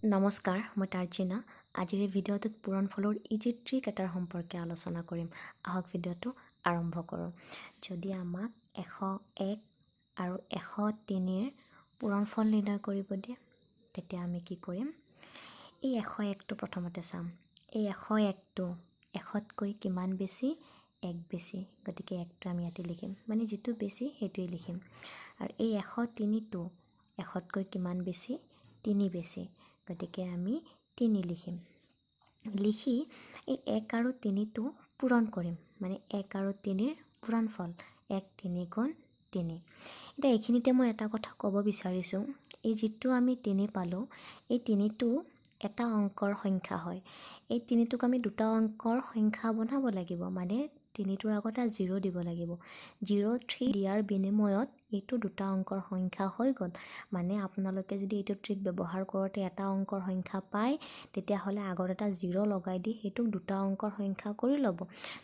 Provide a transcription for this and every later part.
নমস্কাৰ, মই তাৰ্জিনা। আজিৰ এই ভিডিঅ'টোত পূৰণফলৰ ইজি ট্ৰিক এটাৰ সম্পৰ্কে আলোচনা কৰিম। আহক ভিডিঅ'টো আৰম্ভ কৰোঁ। যদি আমাক 101 আৰু 103ৰ পূৰণফল নিৰ্ণয় কৰিব দিয়ে, তেতিয়া আমি কি কৰিম? এই 101টো প্ৰথমতে চাম। এই 101টো 100তকৈ কিমান বেছি? 1 বেছি। গতিকে 1টো আমি ইয়াতে লিখিম, মানে যিটো বেছি সেইটোৱে লিখিম। আৰু এই 103টো 100তকৈ কিমান বেছি? 3 বেছি। গতিকে আমি 3 লিখিম। লিখি এই 1 আৰু 3টো পূৰণ কৰিম, মানে 1 আৰু 3ৰ পূৰণফল 1 3 গুণ 3। এতিয়া এইখিনিতে মই এটা কথা ক'ব বিচাৰিছোঁ, এই যিটো আমি 3 পালোঁ, এই 3টো এটা অংকৰ সংখ্যা হয়। এই 3টোক আমি দুটা অংকৰ সংখ্যা বনাব লাগিব, মানে 3টোৰ আগত এটা 0 দিব লাগিব। 0 3 দিয়াৰ বিনিময়ত এইটো দুটা অংকৰ সংখ্যা হৈ গ'ল। মানে আপোনালোকে যদি এইটো ট্ৰিক ব্যৱহাৰ কৰোঁতে এটা অংকৰ সংখ্যা পায়, তেতিয়াহ'লে আগত এটা 0 লগাই দি সেইটোক দুটা অংকৰ সংখ্যা কৰি ল'ব।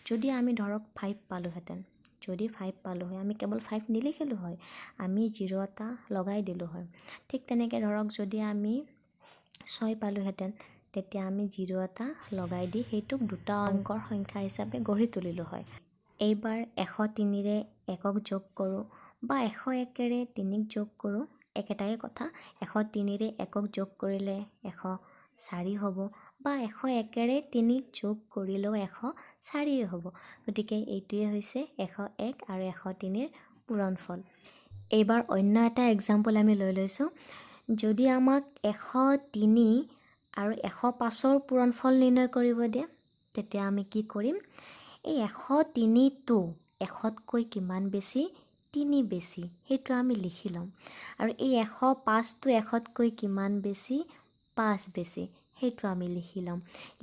যদি আমি ধৰক 5 পালোঁহেঁতেন, যদি 5 পালোঁ হয়, আমি কেৱল 5 নিলিখিলোঁ হয়, আমি 0 এটা লগাই দিলোঁ হয়। ঠিক তেনেকৈ ধৰক যদি আমি 6 পালোঁহেঁতেন, তেতিয়া আমি 0 এটা লগাই দি সেইটোক দুটা অংকৰ সংখ্যা হিচাপে গঢ়ি তুলিলোঁ হয়। এইবাৰ 103ৰে 1ক যোগ কৰোঁ বা 101ৰে 3ক যোগ কৰোঁ, একেটাই কথা। 103ৰে 1ক যোগ কৰিলে 104 হ'ব, বা 101ৰে 3ক যোগ কৰিলেও 104 হ'ব। গতিকে এইটোৱে হৈছে 101 আৰু 103ৰ পূৰণফল। এইবাৰ অন্য এটা এক্সাম্পল আমি লৈ লৈছোঁ। যদি আমাক 103 আৰু 105ৰ পূৰণফল নিৰ্ণয় কৰিব দিয়ে, তেতিয়া আমি কি কৰিম? এই 103টো 100তকৈ কিমান বেছি? 3 বেছি, সেইটো আমি লিখি ল'ম। আৰু এই 105টো 100তকৈ কিমান বেছি? 5 বেছি, সেইটো আমি লিখি ল'ম।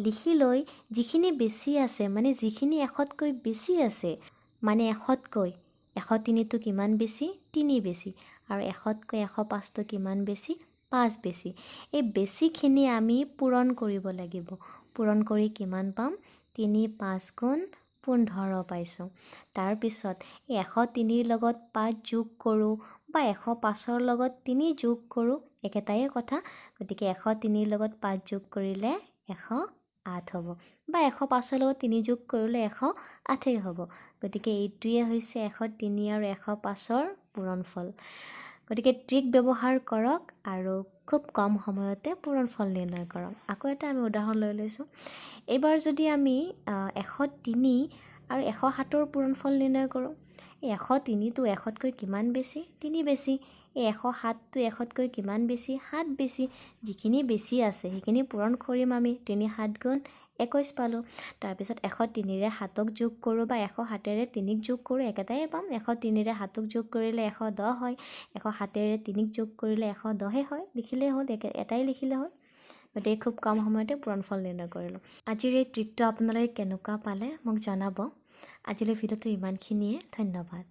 লিখি লৈ যিখিনি বেছি আছে, মানে যিখিনি 100তকৈ বেছি আছে, মানে 100তকৈ 103টো কিমান বেছি? 3 বেছি। আৰু 100তকৈ 105টো কিমান বেছি? 5 বেছি। এই বেছিখিনি আমি পূৰণ কৰিব লাগিব। পূৰণ কৰি কিমান পাম? 3 5 গুণ 15 পাইছোঁ। তাৰপিছত এই 103ৰ লগত 5 যোগ কৰোঁ বা 105ৰ লগত 3 যোগ কৰোঁ, একেটাই কথা। গতিকে 103ৰ লগত 5 যোগ কৰিলে 108 হ'ব, বা 105ৰ লগত 3 যোগ কৰিলে 108 হ'ব। গতিকে এইটোৱে হৈছে 103 আৰু 105ৰ পূৰণফল। গতিকে ট্ৰিক ব্যৱহাৰ কৰক আৰু খুব কম সময়তে পূৰণফল নিৰ্ণয় কৰক। আকৌ এটা আমি উদাহৰণ লৈ লৈছোঁ। এইবাৰ যদি আমি 103 আৰু 107ৰ পূৰণফল নিৰ্ণয় কৰোঁ, এই 103টো 100তকৈ কিমান বেছি? 3 বেছি। এই 107টো 100তকৈ কিমান বেছি? 7 বেছি। যিখিনি বেছি আছে সেইখিনি পূৰণ কৰিম আমি। 3 7 গুণ 21 পালোঁ। তাৰপিছত 103ৰে 7ক যোগ কৰোঁ বা 107ৰে 3ক যোগ কৰোঁ, একেটাই পাম। 103ৰে 7ক যোগ কৰিলে 110 হয়, 107ৰে 3ক যোগ কৰিলে 110 হয়। লিখিলেই হ'ল, এটাই লিখিলে হ'ল। গতিকে খুব কম সময়তে পূৰণফল নিৰ্ণয় কৰিলোঁ। আজিৰ এই ট্ৰিকটো আপোনালোকে কেনেকুৱা পালে মোক জনাব। আজিলৈ ভিডিঅ'টো ইমানখিনিয়ে। ধন্যবাদ।